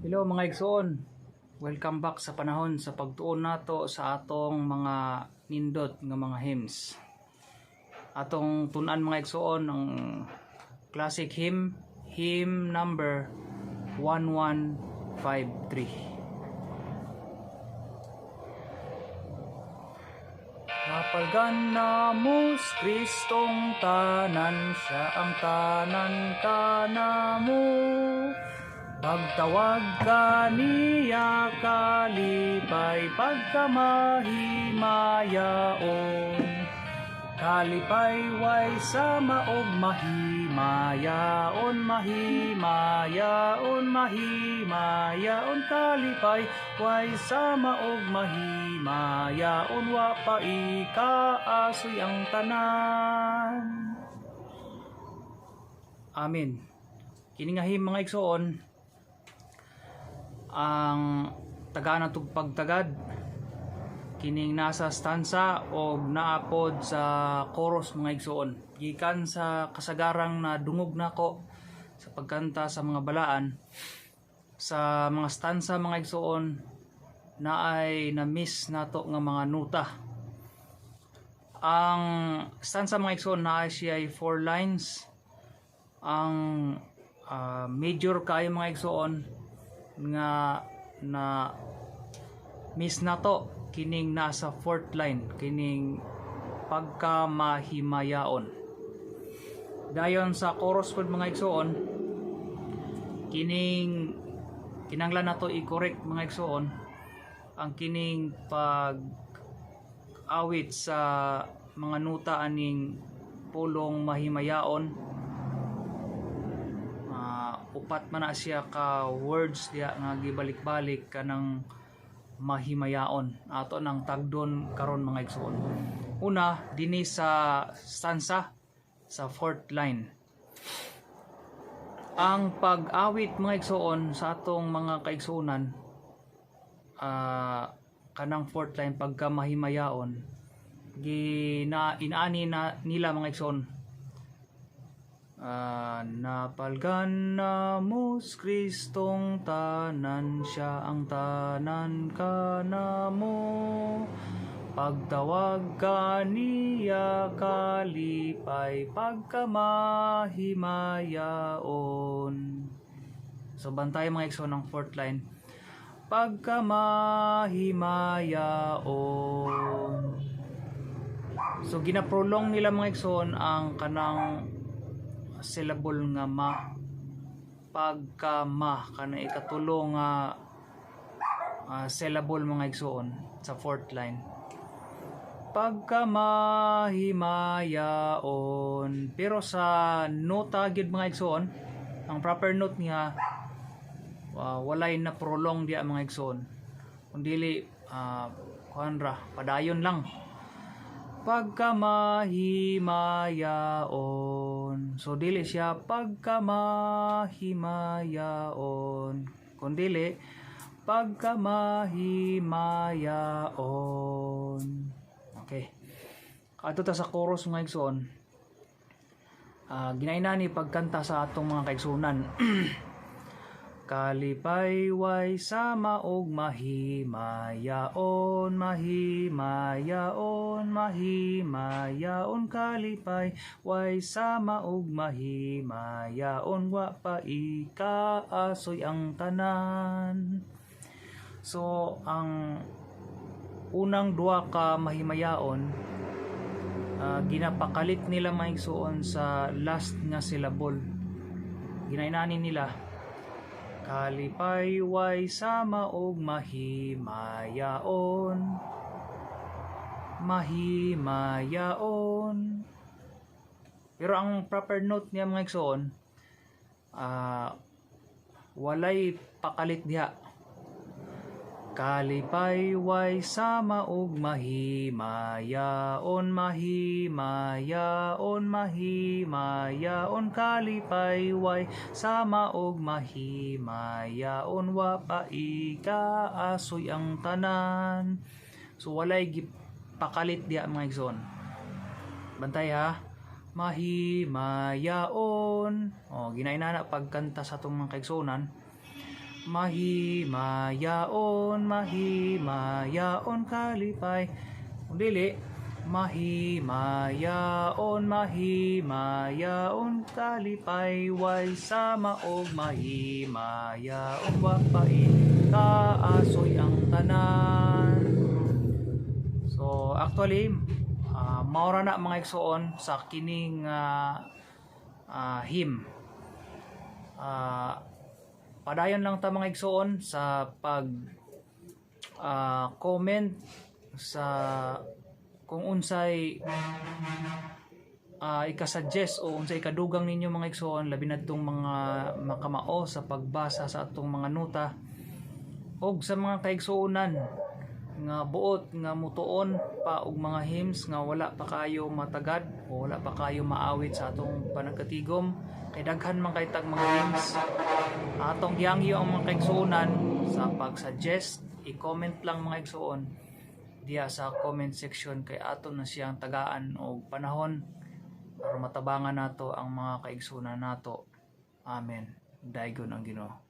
Hello mga igsoon, welcome back sa panahon sa pagtuon nato sa atong mga nindot nga mga hymns. Atong tunan mga igsoon ang classic hymn number 1153. Napalgan na mo Kristong tanan, siya ang tanan kanamo. Pagtawag ka niya kalipay, pagkamahimayaon. Kalipay way sama og mahimayaon, mahimayaon, mahimayaon. Kalipay way sama og mahimayaon, wa pa ikaasoy ang tanan. Amen. Kini nga hymn mga igsoon, ang tagaan natong pagtagad kining nasa stanza o naapod sa chorus mga igsoon, gikan sa kasagarang na dungog nako sa pagkanta sa mga balaan. Sa mga stanza mga igsoon na ay na-miss nato nga mga nuta. Ang stanza mga igsoon na ay siya ay 4 lines. Ang major kayo mga igsoon nga na miss nato kining nasa 4th line, kining pagkamahimayaon. Dayon sa chorus pod mga igsoon, kining kinanglan nato i-correct mga igsoon ang kining pag awit sa mga nuta aning pulong mahimayaon. Upat man na siya ka words diya nga gibalik-balik kanang mahimayaon ato nang tagdon karon mga igsoon. Una dinhi sa stanza sa 4th line, ang pag-awit mga igsoon sa atong mga kaigsuonan, kanang 4th line pagka mahimayaon inaani na nila mga igsoon. Napalgan na mo Kristong tanan, siya ang tanan kanamo. Pagtawag ka niya kalipay, pagkamahimayaon. So bantay mga igsoon ng 4th line, pagkamahimayaon. So ginaprolong nila mga igsoon ang kanang syllable nga ma, pagka-ma, kanang ikatulo nga syllable mga igsoon sa 4th line, pagkamahimayaon. Pero sa nota gid mga igsoon, ang proper note niya walay na prolong diya mga igsoon, kundili kuanra padayon lang, pagkamahimayaon. So dili siya pagkamahimayaon, kundili pagkamahimayaon. Okay, ato ta sa chorus mga igsoon. Ginaina ni pagkanta sa atong mga kaigsunan. Kalipay way sama og mahimayaon, mahimayaon, mahimayaon. Kalipay way sama og mahimayaon, wa pa ikaasoy ang tanan. So ang unang duha ka mahimayaon, ginapakalit nila mga igsoon sa last nga syllable. Ginainani nila, kalipay way sama og mahimayaon, mahimayaon. Pero ang proper note niya mga igsoon, walay pakalit diha. Kalipay way sama og mahimayaon, mahimayaon, mahimayaon. Kalipay way sama og mahimayaon, wa pa ikaasoy ang tanan. So walay pakalit diha mga igsoon. Bantay ha, mahimayaon. Ginainana pagkanta sa atong mga kaigsuonan, mahimayaon, mahimayaon kalipay. Kung dili, mahimayaon, mahimayaon kalipay, way sama og mahimayaon wapay, kaasoy ang tanan. So actually, maura na mga igsoon sa kining hymn. Padayon lang ta mga igsoon sa pag comment sa kung unsay ikasuggest o unsay ikadugang ninyo mga igsoon, labi na itong mga makamao sa pagbasa sa atong mga nota, og sa mga kaigsuonan nga buot nga mutuon pa og mga hymns nga wala pa kayo matagad o wala pa kayo maawit sa atong panagkatigom, kay daghan man kay tag mga hymns. Atong giyangyo ang mga kaigsuonan sa pag-suggest, i-comment lang mga igsuon diya sa comment section, kay aton na siyang tagaan og panahon para matabangan nato ang mga kaigsuonan nato. Amen. Daygon ang Ginoo.